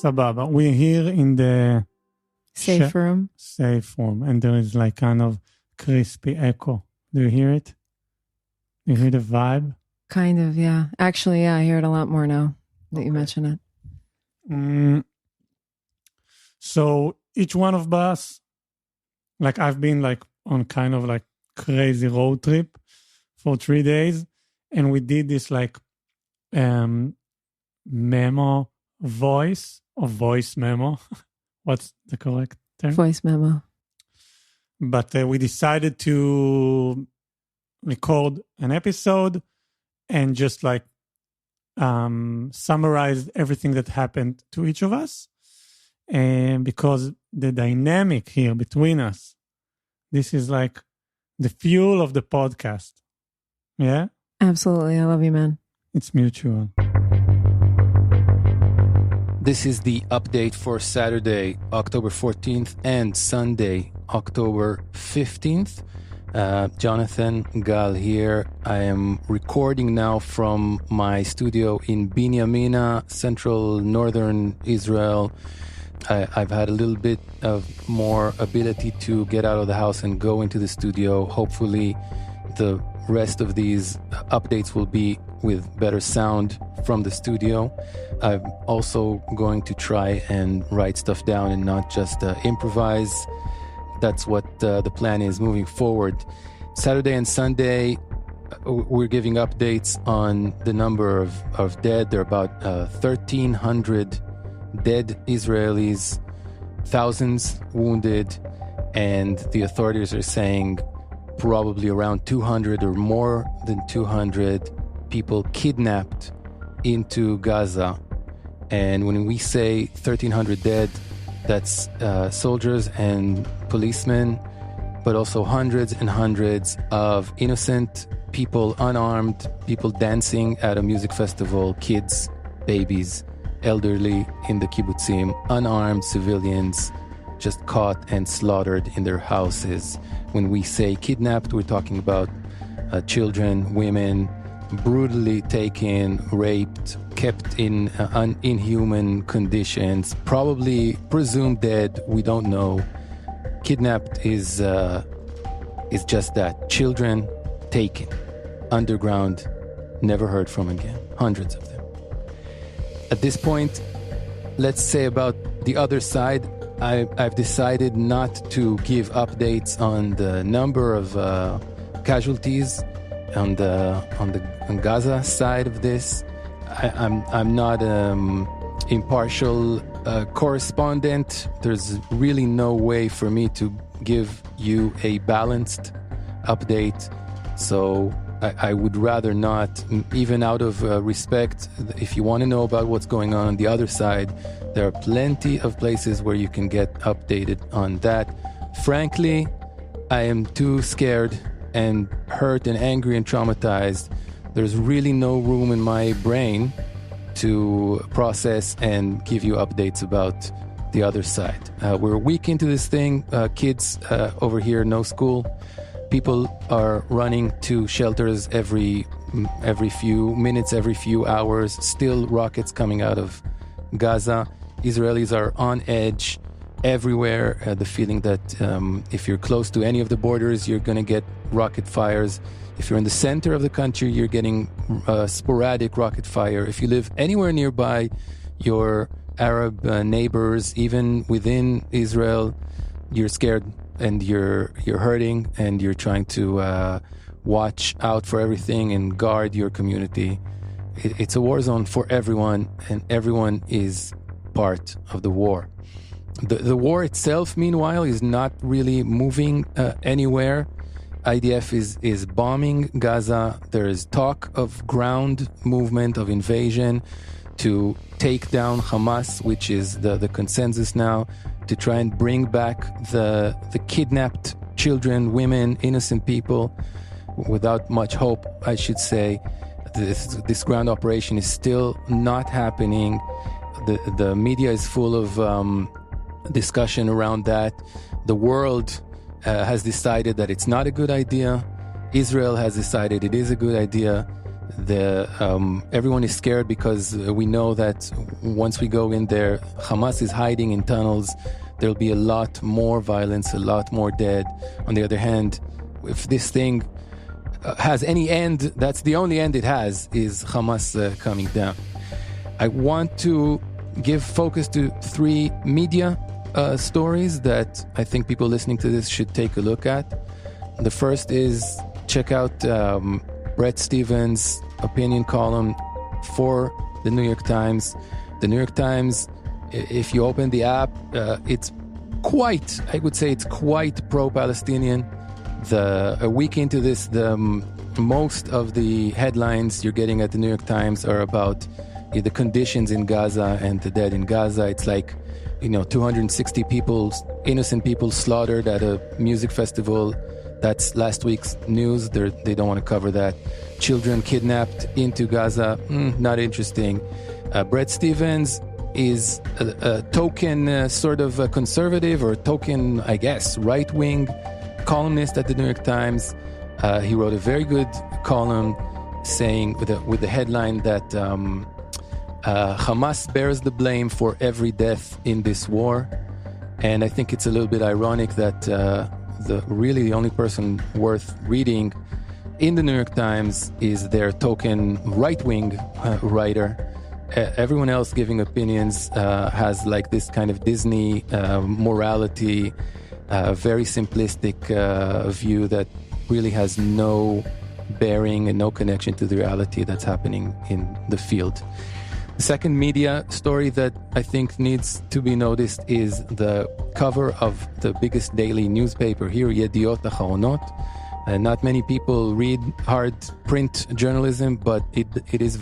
Sababa. We're here in the Safe room. Safe room. And there is like kind of crispy echo. Do you hear it? You hear the vibe? Kind of, yeah. Actually, yeah, I hear it a lot more now that you mention it. So each one of us, like I've been like on kind of like crazy road trip for 3 days. And we did this like memo voice memo. What's the correct term? Voice memo. But we decided to record an episode and just like summarize everything that happened to each of us. And because the dynamic here between us, this is like the fuel of the podcast. Yeah? Absolutely. I love you, man. It's mutual. This is the update for Saturday, October 14th and Sunday, October 15th. Jonathan Gal here. I am recording now from my studio in 𝕊𝕋𝔸𝔻𝔻, central northern Israel. I've had a little bit of more ability to get out of the house and go into the studio. Hopefully the rest of these updates will be with better sound from the studio. I'm also going to try and write stuff down and not just improvise. That's what the plan is moving forward. Saturday and Sunday, we're giving updates on the number of dead. There are about 1,300 dead Israelis, thousands wounded, and the authorities are saying probably around 200 or more than 200 people kidnapped into Gaza. And when we say 1,300 dead, that's soldiers and policemen, but also hundreds and hundreds of innocent people, unarmed people dancing at a music festival, kids, babies, elderly in the kibbutzim, unarmed civilians just caught and slaughtered in their houses. When we say kidnapped, we're talking about children, women, brutally taken, raped, kept in inhuman conditions, probably presumed dead. We don't know. Kidnapped is just that. Children taken, underground, never heard from again. Hundreds of them. At this point, let's say about the other side. I've decided not to give updates on the number of casualties on Gaza side of this. I'm not impartial correspondent. There's really no way for me to give you a balanced update. So I would rather not, even out of respect. If you want to know about what's going on the other side, there are plenty of places where you can get updated on that. Frankly, I am too scared and hurt and angry and traumatized. There's really no room in my brain to process and give you updates about the other side. We're a week into this thing. Kids over here, no school. People are running to shelters every few minutes, every few hours. Still rockets coming out of Gaza. Israelis are on edge everywhere. The feeling that if you're close to any of the borders, you're going to get rocket fires. If you're in the center of the country, you're getting sporadic rocket fire. If you live anywhere nearby your Arab neighbors, even within Israel, you're scared and you're hurting and you're trying to watch out for everything and guard your community. It's a war zone for everyone, and everyone is part of the war. The war itself, meanwhile, is not really moving anywhere. IDF is bombing Gaza. There is talk of ground movement, of invasion to take down Hamas, which is the consensus now, to try and bring back the kidnapped children, women, innocent people, without much hope, I should say. This ground operation is still not happening. The media is full of discussion around that. The world has decided that it's not a good idea. Israel has decided it is a good idea. Everyone is scared because we know that once we go in there, Hamas is hiding in tunnels. There'll be a lot more violence, a lot more dead. On the other hand, if this thing has any end, that's the only end it has, is Hamas coming down. I want to give focus to 3 media stories that I think people listening to this should take a look at. The first is check out Bret Stephens' opinion column for the New York Times. The New York Times, if you open the app, it's quite pro-Palestinian. A week into this, most of the headlines you're getting at the New York Times are about the conditions in Gaza and the dead in Gaza. It's like, 260 people, innocent people slaughtered at a music festival. That's last week's news. They don't want to cover that. Children kidnapped into Gaza. Not interesting. Bret Stephens is a token sort of a conservative or token, I guess, right-wing columnist at the New York Times. He wrote a very good column saying with the headline that Hamas bears the blame for every death in this war. And I think it's a little bit ironic that the only person worth reading in the New York Times is their token right-wing writer. Everyone else giving opinions has like this kind of Disney morality, very simplistic view that really has no bearing and no connection to the reality that's happening in the field. The second media story that I think needs to be noticed is the cover of the biggest daily newspaper here, 𝕊𝔸𝔽𝔼𝔻. Not many people read hard print journalism, but it's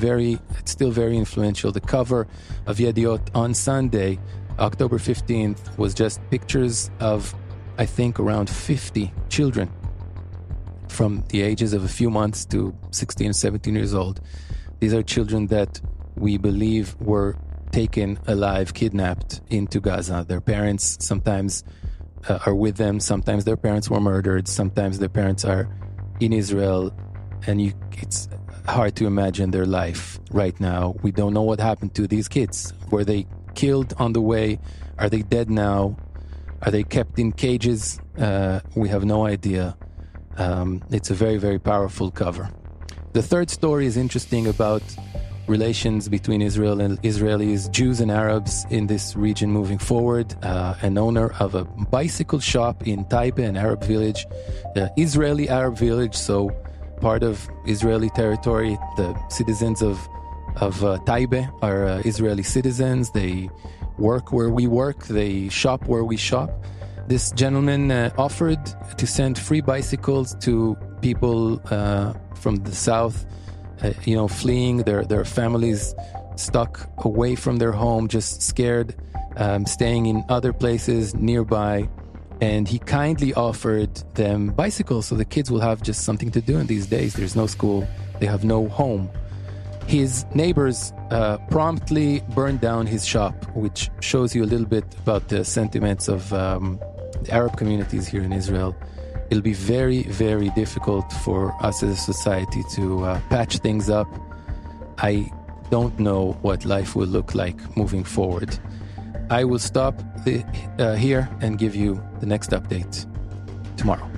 still very influential. The cover of Yediot on Sunday, October 15th, was just pictures of, I think, around 50 children from the ages of a few months to 16, 17 years old. These are children that we believe were taken alive, kidnapped into Gaza. Their parents sometimes are with them. Sometimes their parents were murdered. Sometimes their parents are in Israel. And it's hard to imagine their life right now. We don't know what happened to these kids. Were they killed on the way? Are they dead now? Are they kept in cages? We have no idea. It's a very, very powerful cover. The third story is interesting about relations between Israel and Israelis, Jews and Arabs in this region moving forward. An owner of a bicycle shop in Taibe, an Arab village, Israeli Arab village, so part of Israeli territory. The citizens of Taibe are Israeli citizens. They work where we work. They shop where we shop. This gentleman offered to send free bicycles to people from the south, fleeing their families, stuck away from their home, just scared, staying in other places nearby. And he kindly offered them bicycles so the kids will have just something to do in these days. There's no school. They have no home. His neighbors promptly burned down his shop, which shows you a little bit about the sentiments of the Arab communities here in Israel. It'll be very, very difficult for us as a society to patch things up. I don't know what life will look like moving forward. I will stop here and give you the next update tomorrow.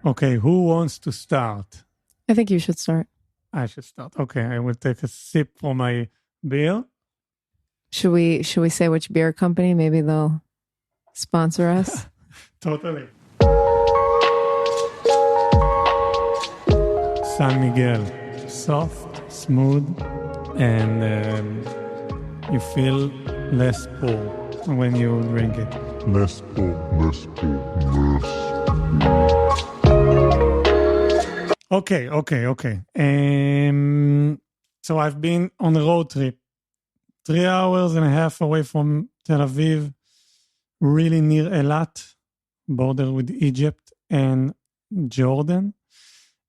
Okay, who wants to start? I think you should start. I should start. Okay, I will take a sip from my beer. Should we say which beer company? Maybe they'll sponsor us. Totally. San Miguel. Soft, smooth, and you feel less poor when you drink it. Less poor. Okay. So I've been on a road trip, 3 hours and a half away from Tel Aviv, really near Eilat, border with Egypt and Jordan.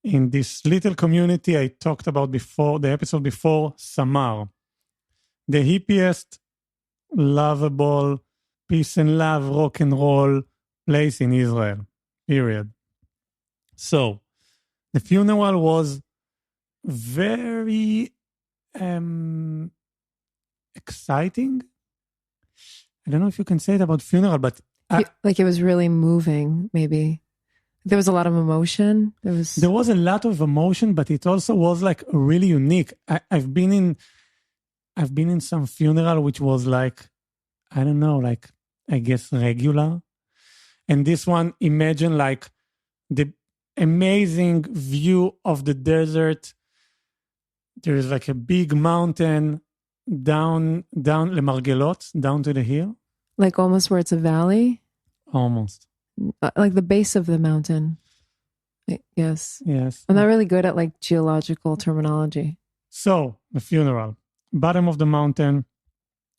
In this little community I talked about before, the episode before, Samar, the hippiest, lovable, peace and love, rock and roll place in Israel, period. So the funeral was very exciting. I don't know if you can say it about funeral, but like it was really moving, maybe. There was a lot of emotion. There was a lot of emotion, but it also was like really unique. I've been in some funeral which was like, I don't know, like I guess regular. And this one, imagine like the amazing view of the desert. There's like a big mountain down 𝕊𝕍𝔼𝔻𝔼, down to the hill. Like almost where it's a valley? Almost. Like the base of the mountain. Yes. Yes. I'm not really good at like geological terminology. So, the funeral. Bottom of the mountain,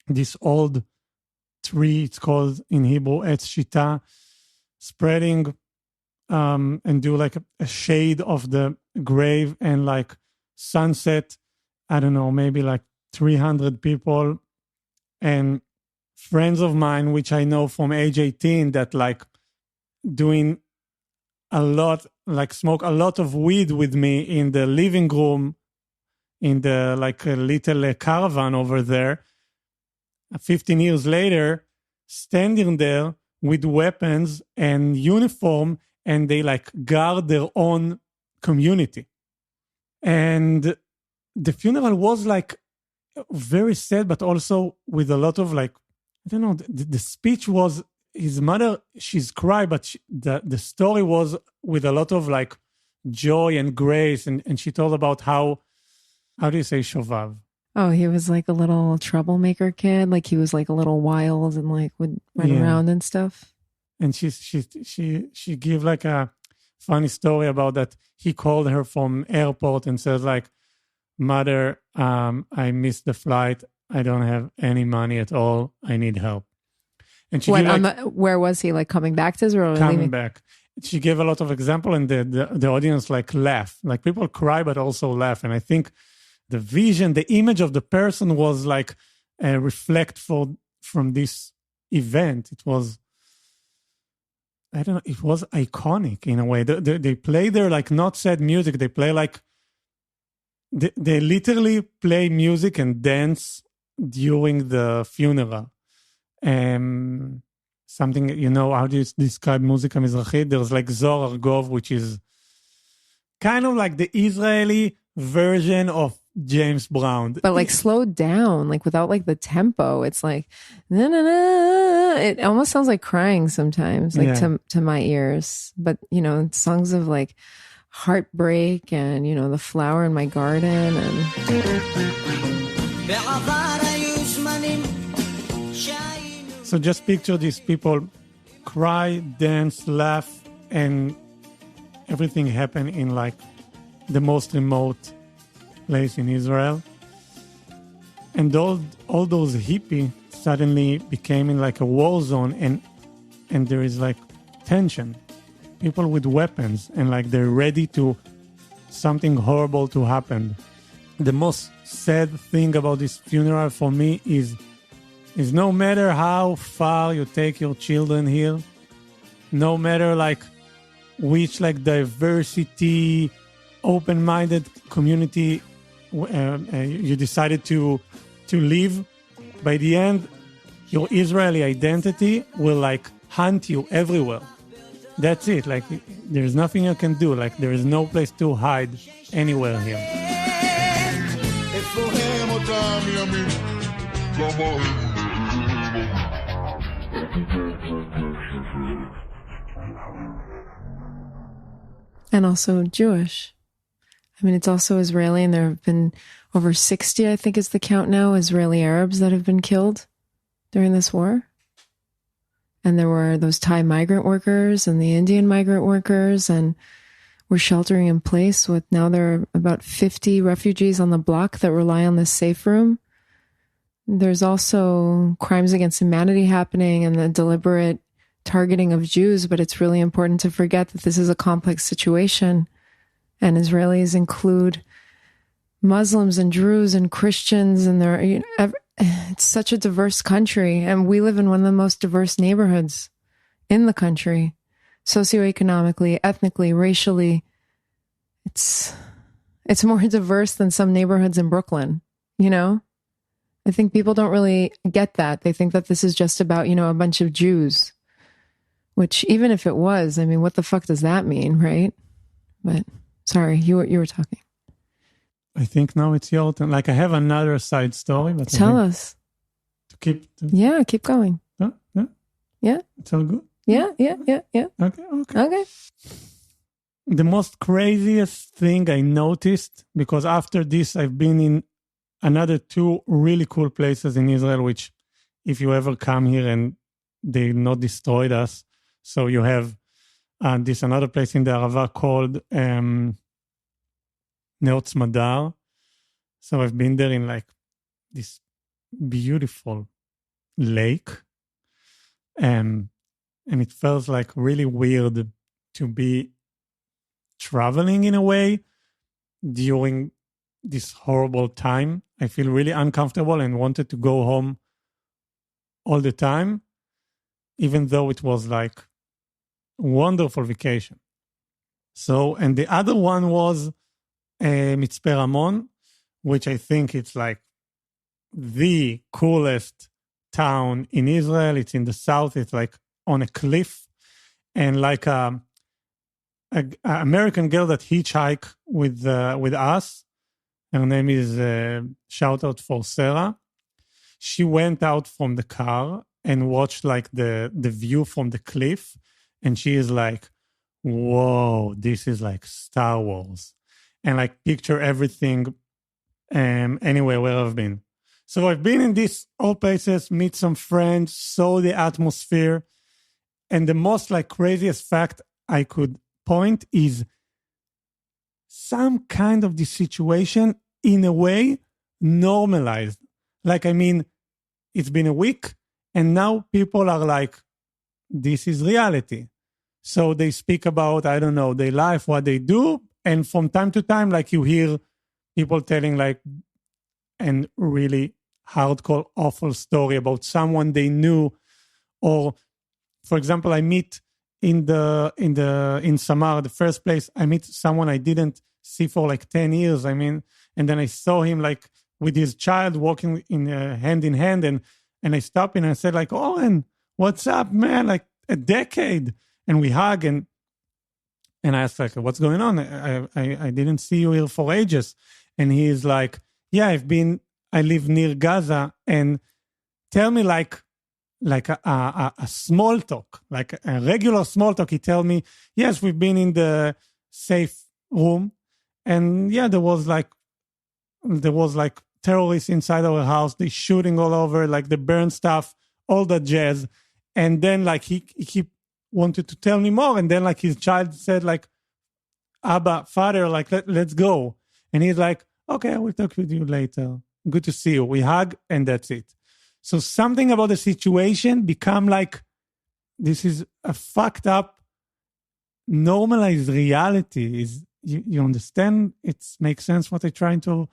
this old tree, it's called in Hebrew, 𝕊𝔸𝔽𝔼, spreading and do like a shade of the grave and like sunset, I don't know, maybe like 300 people and friends of mine, which I know from age 18 that like doing a lot, like smoke a lot of weed with me in the living room, in the like a little caravan over there. 15 years later, standing there with weapons and uniform, and they like guard their own community. And the funeral was like very sad, but also with a lot of like, I don't know, the speech was, his mother, she's cried, but the story was with a lot of like joy and grace. And she told about how do you say shovav? Oh, he was like a little troublemaker kid. Like he was like a little wild and like would run around and stuff. And she gave like a funny story about that. He called her from airport and says like, "Mother, I missed the flight. I don't have any money at all. I need help." And she where was he? Like coming back to Israel? Coming back. She gave a lot of example, and the audience like laugh. Like people cry, but also laugh. And I think the vision, the image of the person was like a reflect from this event. It was, I don't know, it was iconic in a way. They play their like not sad music. They play like, they literally play music and dance during the funeral. Something, you know, how do you describe Muzika Mizrachit? There's like Zohar Gov, which is kind of like the Israeli version of James Brown. But like slowed down, like without like the tempo. It's like, na, na, na. It almost sounds like crying sometimes, like to my ears. But, you know, songs of like heartbreak and, you know, the flower in my garden and... So just picture these people cry, dance, laugh, and everything happen in like the most remote place in Israel. And all those hippies suddenly became in like a war zone, and there is like tension. People with weapons, and like they're ready to something horrible to happen. The most sad thing about this funeral for me is no matter how far you take your children here, no matter like which like diversity, open-minded community you decided to live, by the end, your Israeli identity will like hunt you everywhere. That's it. Like there's nothing you can do. Like there is no place to hide anywhere here. And also Jewish. I mean, it's also Israeli, and there have been over 60, I think is the count now, Israeli Arabs that have been killed during this war. And there were those Thai migrant workers and the Indian migrant workers, and we're sheltering in place with, now there are about 50 refugees on the block that rely on this safe room. There's also crimes against humanity happening and the deliberate targeting of Jews, but it's really important to forget that this is a complex situation. And Israelis include Muslims and Druze and Christians, and it's such a diverse country. And we live in one of the most diverse neighborhoods in the country, socioeconomically, ethnically, racially. It's more diverse than some neighborhoods in Brooklyn, you know? I think people don't really get that. They think that this is just about, a bunch of Jews, which even if it was, I mean, what the fuck does that mean, right? But sorry, you were talking. I think now it's your turn. Like I have another side story, but tell us. Yeah, keep going. Yeah. It's all good? Yeah. Okay. The most craziest thing I noticed, because after this, I've been in another 2 really cool places in Israel, which if you ever come here and they not destroyed us. So you have this another place in the Arava called 𝕊𝕍𝔽𝔼. So I've been there in like this beautiful lake. And it feels like really weird to be traveling in a way during this horrible time. I feel really uncomfortable and wanted to go home all the time, even though it was like a wonderful vacation. So, and the other one was מצפה רמון, which I think it's like the coolest town in Israel. It's in the south. It's like on a cliff, and like a American girl that hitchhiked with us. Her name is shout out for Sarah. She went out from the car and watched like the view from the cliff, and she is like, "Whoa, this is like Star Wars," and like picture everything. Anyway, where I've been. So I've been in these all places, meet some friends, saw the atmosphere, and the most like craziest fact I could point is some kind of this situation in a way normalized. Like, I mean, it's been a week and now people are like, this is reality. So they speak about, I don't know, their life, what they do. And from time to time, like you hear people telling like an really hardcore, awful story about someone they knew. Or, for example, I meet in Samar, the first place, I meet someone I didn't see for like 10 years. I mean, and then I saw him like with his child walking in hand, and I stopped and I said like, "Oren, what's up, man? Like a decade." And we hug and I asked like, "What's going on? I didn't see you here for ages." And he's like, "Yeah, I live near Gaza, and tell me like a small talk, like a regular small talk." He tell me, "Yes, we've been in the safe room, and yeah, there was like terrorists inside our house. They shooting all over, like they burn stuff, all that jazz." And then like he wanted to tell me more, and then like his child said like, "Abba, father, like let's go." And he's like, "Okay, I will talk with you later. Good to see you." We hug, and that's it. So something about the situation become like, this is a fucked up, normalized reality. Is you understand? It makes sense what I'm trying to.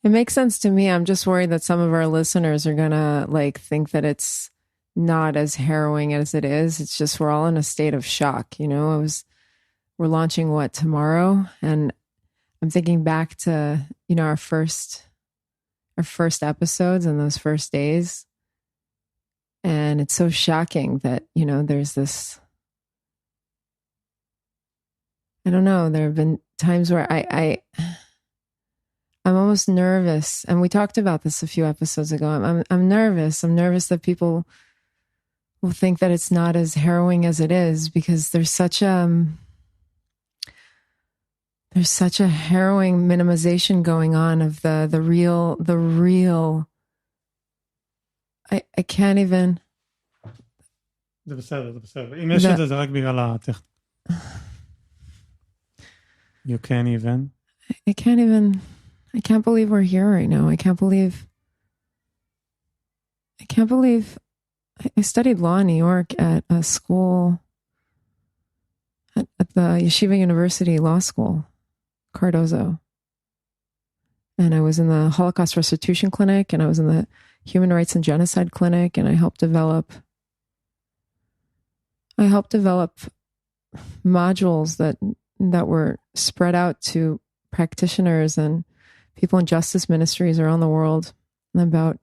It makes sense to me. I'm just worried that some of our listeners are gonna like think that it's not as harrowing as it is. It's just we're all in a state of shock. We're launching tomorrow, and I'm thinking back to our first episodes and those first days, and it's so shocking that there's this. I don't know. There have been times where I'm almost nervous, and we talked about this a few episodes ago. I'm nervous. I'm nervous that people will think that it's not as harrowing as it is, because there's such a harrowing minimization going on of the real. I can't even. זה בסדר. אם יש את זה, זה רק בגלל הטכניקה. You can't even. I can't believe we're here right now. I can't believe I studied law in New York at a school, at the Yeshiva University Law School, Cardozo. And I was in the Holocaust Restitution Clinic, and I was in the Human Rights and Genocide Clinic, and I helped develop I helped develop modules that were spread out to practitioners and people in justice ministries around the world about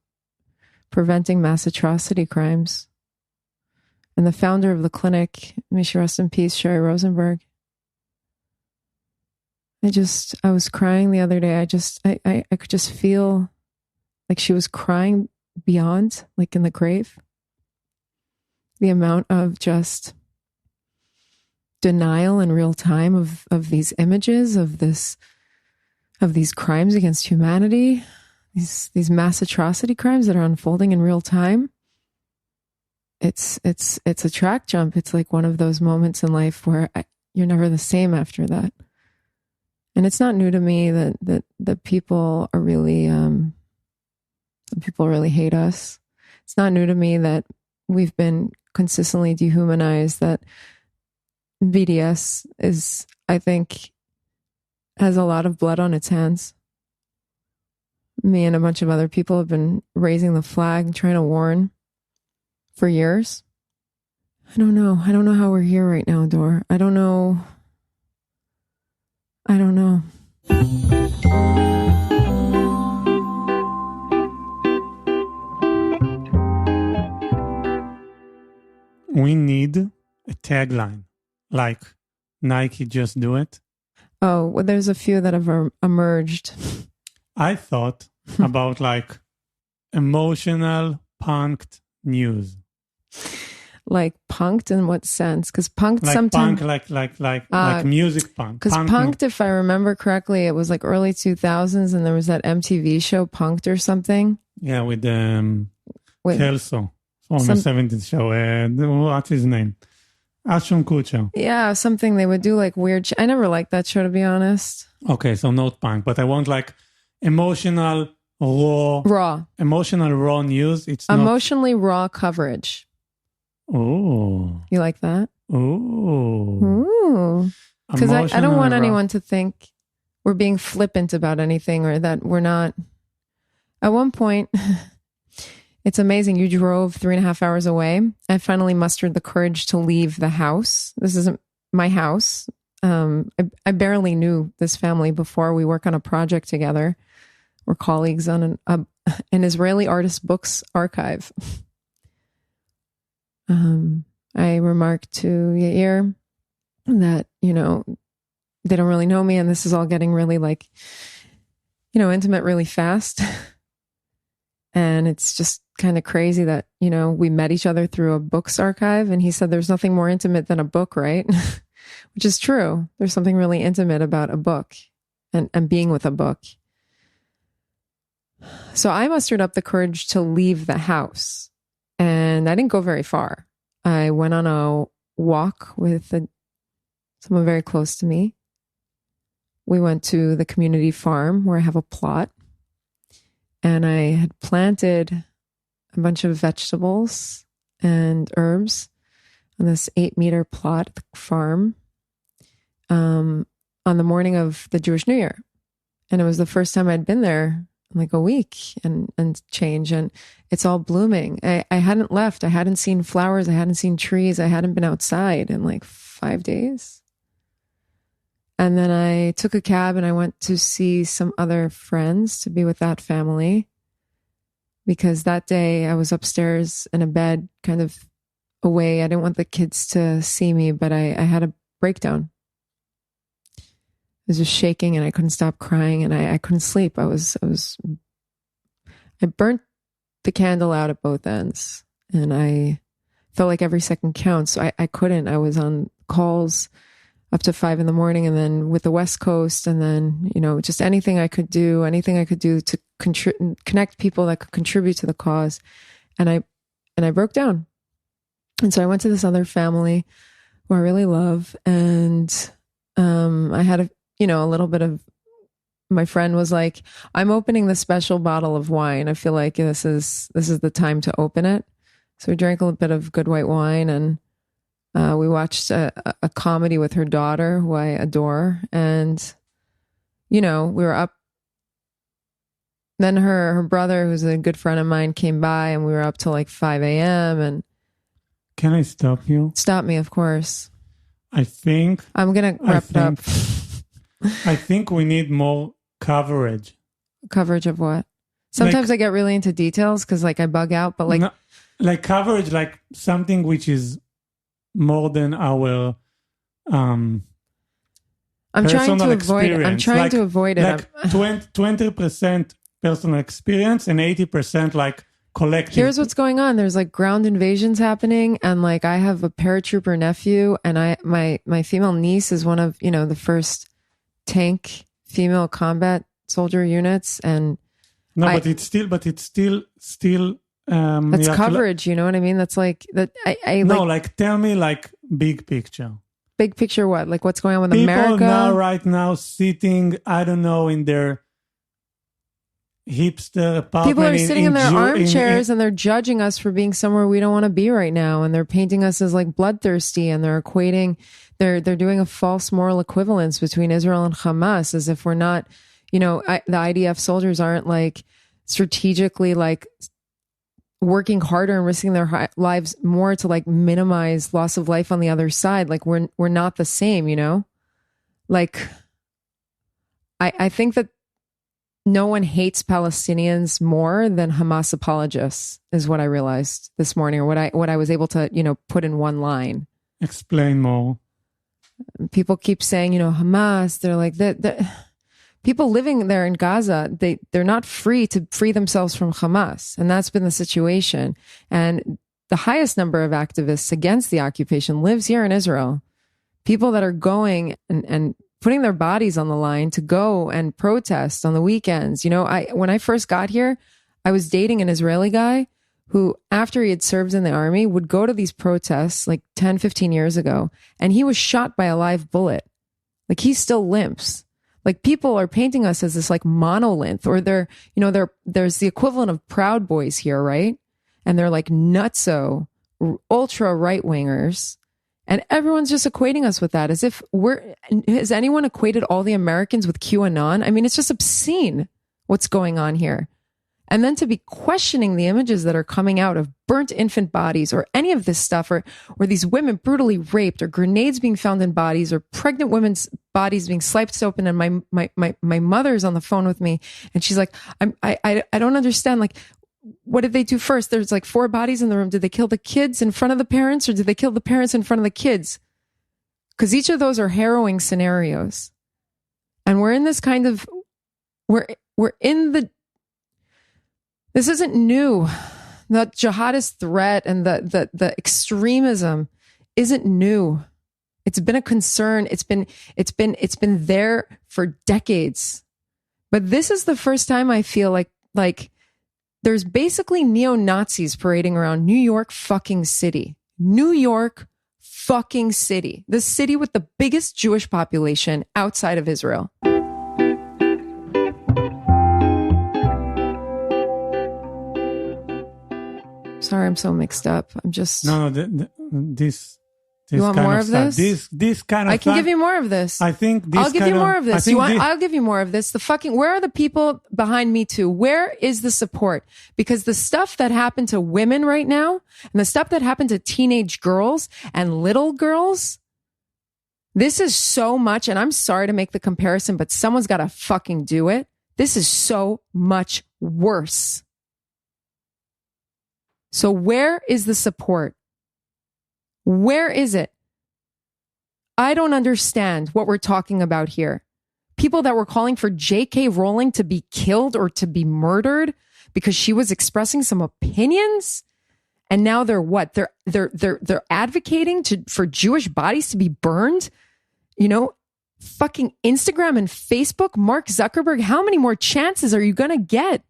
preventing mass atrocity crimes. And the founder of the clinic, may she rest in peace, Sherry Rosenberg. I was crying the other day. I could just feel like she was crying beyond, like in the grave. The amount of just denial in real time of these images of these crimes against humanity, these mass atrocity crimes that are unfolding in real time. It's a track jump. It's like one of those moments in life where you're never the same after that. And it's not new to me that people are really, some people really hate us. It's not new to me that we've been consistently dehumanized, that BDS is, I think, has a lot of blood on its hands. Me and a bunch of other people have been raising the flag, trying to warn for years. I don't know how we're here right now, Dor. I don't know. We need a tagline, like Nike Just Do It. Oh, well, there's a few that have emerged. I thought about like emotional punked news. Like punked in what sense? Because punked Like sometimes punk, like music punk. Because punked, if I remember correctly, it was like early 2000s, and there was that MTV show Punked or something. Yeah, with Kelso from the 70s show. What's his name? Ashton Kutcher. Yeah, something they would do like weird. I never liked that show, to be honest. Okay, so not punk, but I want like emotional raw news. It's emotionally raw coverage. Oh, you like that? Oh, because I don't want anyone to think we're being flippant about anything or that we're not. At one point, it's amazing. You drove 3.5 hours away. I finally mustered the courage to leave the house. This isn't my house. I barely knew this family before. We work on a project together. We're colleagues on an Israeli artist books archive. I remarked to Yair that, they don't really know me, and this is all getting really like, intimate really fast. And it's just kind of crazy that, we met each other through a books archive, and he said there's nothing more intimate than a book, right? Which is true. There's something really intimate about a book and being with a book. So I mustered up the courage to leave the house. And I didn't go very far. I went on a walk with someone very close to me. We went to the community farm where I have a plot. And I had planted a bunch of vegetables and herbs on this 8-meter plot at the farm on the morning of the Jewish New Year. And it was the first time I'd been there like a week and change, and it's all blooming. I hadn't left. I hadn't seen flowers. I hadn't seen trees. I hadn't been outside in like 5 days. And then I took a cab and I went to see some other friends to be with that family, because that day I was upstairs in a bed kind of away. I didn't want the kids to see me, but I had a breakdown. I was just shaking and I couldn't stop crying, and I couldn't sleep. I burnt the candle out at both ends, and I felt like every second counts. So I couldn't. I was on calls up to 5 a.m, and then with the West Coast, and then, just anything I could do to connect people that could contribute to the cause. And I broke down. And so I went to this other family who I really love. And I had a little bit of, my friend was like, I'm opening the special bottle of wine. I feel like this is the time to open it. So we drank a little bit of good white wine, and we watched a comedy with her daughter, who I adore. And, we were up. Then her brother, who's a good friend of mine, came by, and we were up till like 5 a.m. and Can I stop you? Stop me, of course. I think I'm going to wrap it up. I think we need more coverage. Coverage of what? Sometimes I get really into details because like I bug out, but like... No, like coverage, like something which is more than our I'm trying to avoid it. Like 20% personal experience and 80% like collective. Here's what's going on. There's like ground invasions happening, and like I have a paratrooper nephew, and my female niece is one of, you know, the first tank female combat soldier units, and but it's still that's coverage, you know what I mean? That's like that like tell me like big picture. Big picture what? Like what's going on with People America? right now sitting, I don't know, in their hipster apartment. People are sitting in their armchairs and they're judging us for being somewhere we don't want to be right now, and they're painting us as like bloodthirsty, and they're equating they're doing a false moral equivalence between Israel and Hamas, as if we're not, you know, the IDF soldiers aren't like strategically like working harder and risking their lives more to like minimize loss of life on the other side. Like we're not the same, you know? Like I think that no one hates Palestinians more than Hamas apologists, is what I realized this morning, or what I was able to, you know, put in one line. Explain more. People keep saying, you know, Hamas, they're like the people living there in Gaza, they're not free to free themselves from Hamas. And that's been the situation. And the highest number of activists against the occupation lives here in Israel. People that are going and putting their bodies on the line to go and protest on the weekends. You know, when I first got here, I was dating an Israeli guy who, after he had served in the army, would go to these protests like 10, 15 years ago, and he was shot by a live bullet. Like he still limps. Like people are painting us as this like monolith, or there's the equivalent of Proud Boys here, right? And they're like nutso, ultra right wingers. And everyone's just equating us with that, as if has anyone equated all the Americans with QAnon? I mean, it's just obscene what's going on here. And then to be questioning the images that are coming out of burnt infant bodies, or any of this stuff, or these women brutally raped, or grenades being found in bodies, or pregnant women's bodies being sliced open. And my mother's on the phone with me, and she's like, I don't understand. Like, what did they do first? There's like 4 bodies in the room. Did they kill the kids in front of the parents, or did they kill the parents in front of the kids? Because each of those are harrowing scenarios. And we're in this kind of, this isn't new. The jihadist threat and the extremism isn't new. It's been a concern. It's been there for decades. But this is the first time I feel like there's basically neo-Nazis parading around New York fucking city. New York fucking city. The city with the biggest Jewish population outside of Israel. Sorry, I'm so mixed up. I'm just... No, this you want more of this? This kind of I can give you more of this. I think this I'll give you more of this. I'll give you more of this. Where are the people behind Me Too? Where is the support? Because the stuff that happened to women right now, and the stuff that happened to teenage girls and little girls, this is so much, and I'm sorry to make the comparison, but someone's got to fucking do it. This is so much worse. So where is the support? Where is it? I don't understand what we're talking about here. People that were calling for J.K. Rowling to be killed or to be murdered because she was expressing some opinions, and now they're what? They're advocating for Jewish bodies to be burned. You know, fucking Instagram and Facebook, Mark Zuckerberg. How many more chances are you gonna get?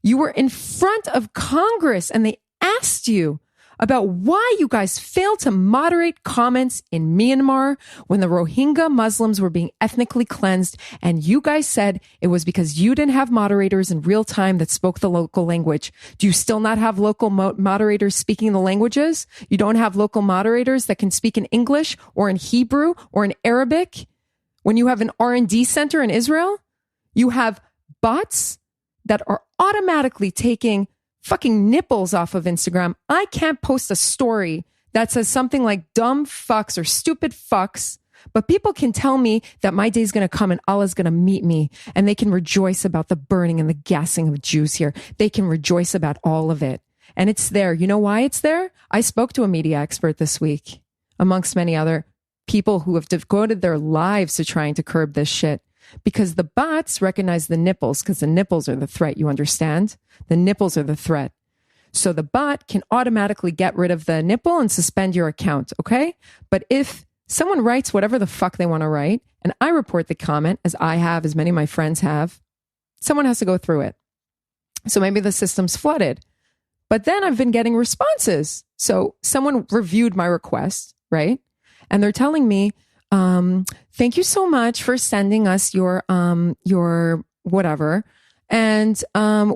You were in front of Congress, and they asked you about why you guys failed to moderate comments in Myanmar when the Rohingya Muslims were being ethnically cleansed. And you guys said it was because you didn't have moderators in real time that spoke the local language. Do you still not have local moderators speaking the languages? You don't have local moderators that can speak in English or in Hebrew or in Arabic? When you have an R&D center in Israel, you have bots that are automatically taking fucking nipples off of Instagram. I can't post a story that says something like dumb fucks or stupid fucks, but people can tell me that my day's going to come and Allah's going to meet me, and they can rejoice about the burning and the gassing of Jews here. They can rejoice about all of it. And it's there. You know why it's there? I spoke to a media expert this week, amongst many other people who have devoted their lives to trying to curb this shit. Because the bots recognize the nipples, because the nipples are the threat, you understand? The nipples are the threat. So the bot can automatically get rid of the nipple and suspend your account, okay? But if someone writes whatever the fuck they want to write, and I report the comment, as I have, as many of my friends have, someone has to go through it. So maybe the system's flooded. But then I've been getting responses. So someone reviewed my request, right? And they're telling me, thank you so much for sending us your whatever. And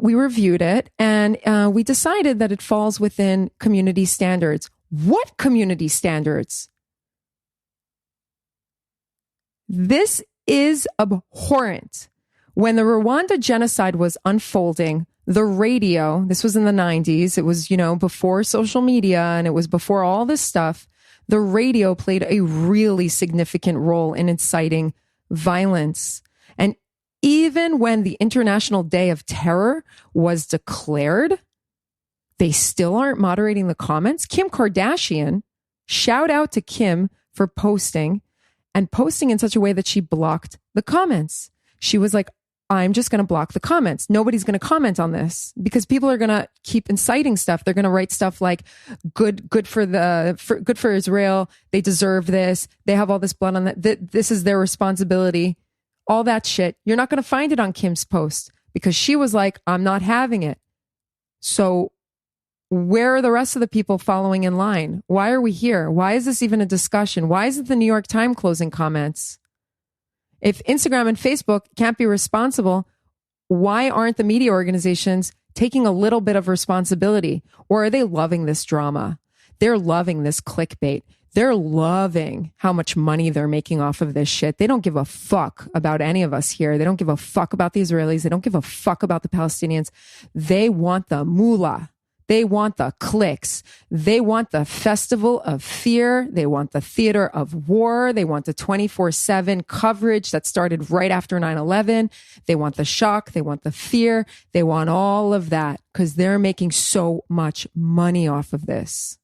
we reviewed it, and we decided that it falls within community standards. What community standards? This is abhorrent. When the Rwanda genocide was unfolding, the radio, this was in the 90s, it was, before social media, and it was before all this stuff, the radio played a really significant role in inciting violence. And even when the International Day of Terror was declared, they still aren't moderating the comments. Kim Kardashian, shout out to Kim for posting in such a way that she blocked the comments. She was like, I'm just going to block the comments. Nobody's going to comment on this because people are going to keep inciting stuff. They're going to write stuff like good for Israel. They deserve this. They have all this blood on that. This is their responsibility. All that shit. You're not going to find it on Kim's post because she was like, I'm not having it. So where are the rest of the people following in line? Why are we here? Why is this even a discussion? Why is it the New York Times closing comments? If Instagram and Facebook can't be responsible, why aren't the media organizations taking a little bit of responsibility? Or are they loving this drama? They're loving this clickbait. They're loving how much money they're making off of this shit. They don't give a fuck about any of us here. They don't give a fuck about the Israelis. They don't give a fuck about the Palestinians. They want the moolah. They want the clicks. They want the festival of fear. They want the theater of war. They want the 24/7 coverage that started right after 9/11. They want the shock. They want the fear. They want all of that because they're making so much money off of this.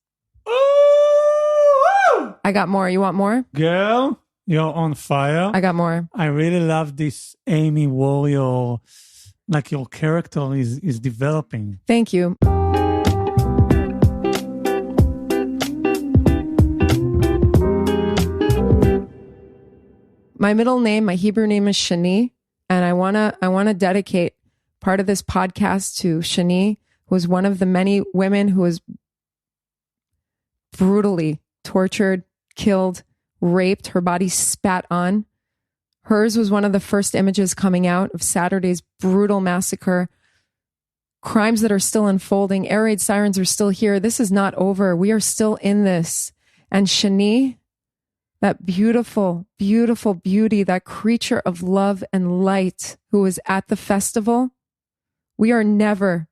Ooh! I got more. You want more? Girl, you're on fire. I got more. I really love this Amy warrior, like your character is developing. Thank you. My middle name, my Hebrew name is Shani, and I wanna dedicate part of this podcast to Shani, who was one of the many women who was brutally tortured, killed, raped, her body spat on. Hers was one of the first images coming out of Saturday's brutal massacre. Crimes that are still unfolding. Air raid sirens are still here. This is not over. We are still in this. And Shani, that beautiful, beautiful beauty, that creature of love and light who was at the festival, we are never,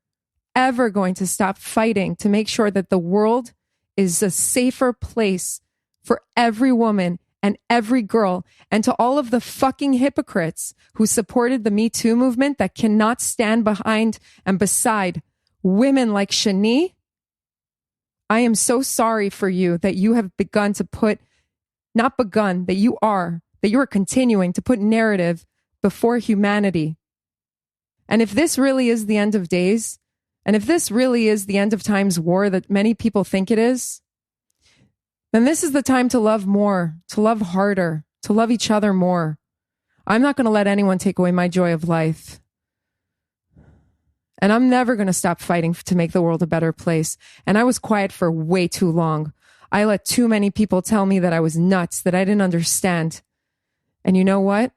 ever going to stop fighting to make sure that the world is a safer place for every woman and every girl, and to all of the fucking hypocrites who supported the Me Too movement that cannot stand behind and beside women like Shani. I am so sorry for you that you have begun to put, not begun, that you are continuing to put narrative before humanity. And if this really is the end of days, and if this really is the end of time's war that many people think it is, then this is the time to love more, to love harder, to love each other more. I'm not going to let anyone take away my joy of life. And I'm never going to stop fighting to make the world a better place. And I was quiet for way too long. I let too many people tell me that I was nuts, that I didn't understand. And you know what?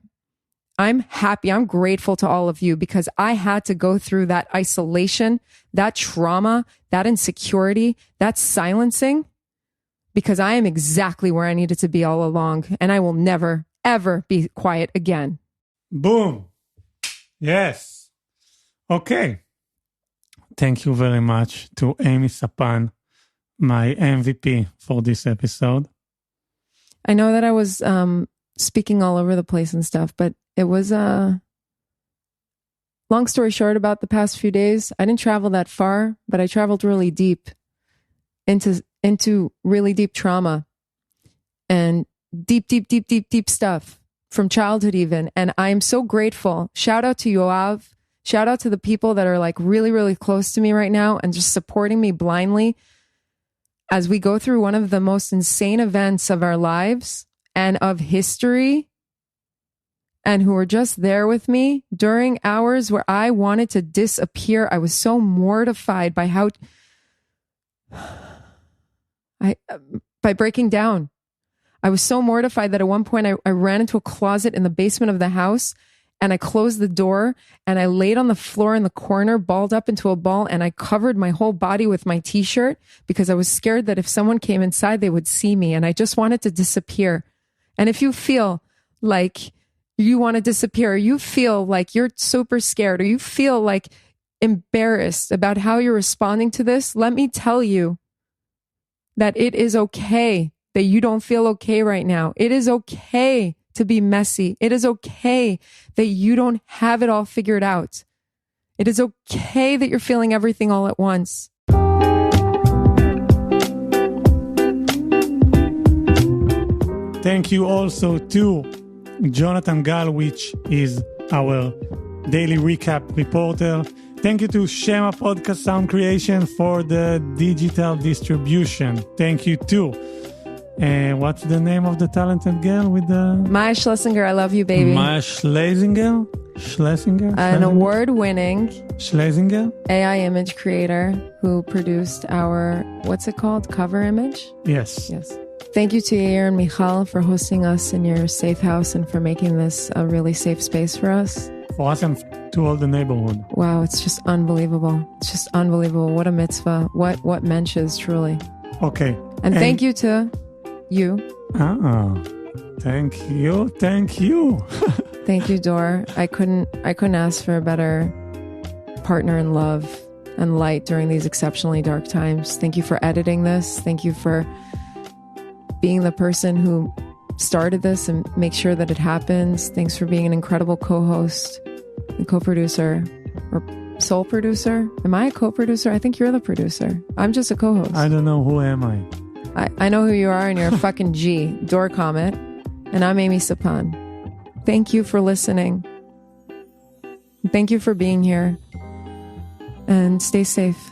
I'm happy. I'm grateful to all of you because I had to go through that isolation, that trauma, that insecurity, that silencing, because I am exactly where I needed to be all along. And I will never, ever be quiet again. Boom. Yes. Okay. Thank you very much to Amy Sapan my MVP for this episode. I know that I was speaking all over the place and stuff, but it was long story short about the past few days. I didn't travel that far, but I traveled really deep into really deep trauma and deep stuff from childhood even. And I'm so grateful. Shout out to 𝕊𝕍𝔼. Shout out to the people that are like really, really close to me right now and just supporting me blindly as we go through one of the most insane events of our lives and of history, and who were just there with me during hours where I wanted to disappear. I was so mortified by how by breaking down. I was so mortified that at one point I ran into a closet in the basement of the house and I closed the door and I laid on the floor in the corner, balled up into a ball, and I covered my whole body with my t-shirt because I was scared that if someone came inside, they would see me, and I just wanted to disappear. And if you feel like you want to disappear, or you feel like you're super scared, or you feel like embarrassed about how you're responding to this, let me tell you that it is okay that you don't feel okay right now. It is okay to be messy. It is okay that you don't have it all figured out. It is okay that you're feeling everything all at once. Thank you also to 𝕊𝕍𝔼𝔻𝕼, which is our daily recap reporter. Thank you to 𝕊𝔸𝔻𝔻 Podcast Sound Creation for the digital distribution. Thank you to what's the name of the talented girl with the... Maya Schlesinger, I love you, baby. Maya Schlesinger? An award-winning Schlesinger? AI image creator who produced our, what's it called? Cover image? Yes. Thank you to Yair and Michal for hosting us in your safe house and for making this a really safe space for us. For us and to all the neighborhood. Wow, it's just unbelievable. It's just unbelievable. What a mitzvah. What 𝕊𝔸𝔻𝔼, truly. Okay. And thank you to you. Thank you. Thank you. Thank you, Dor. I couldn't ask for a better partner in love and light during these exceptionally dark times. Thank you for editing this. Thank you for being the person who started this and make sure that it happens. Thanks for being an incredible co-host and co-producer or sole producer. Am I a co-producer? I think you're the producer. I'm just a co-host. I don't know. Who am I? I know who you are, and you're a fucking G, Dor Comet, and I'm Amy Sapan. Thank you for listening. Thank you for being here, and stay safe.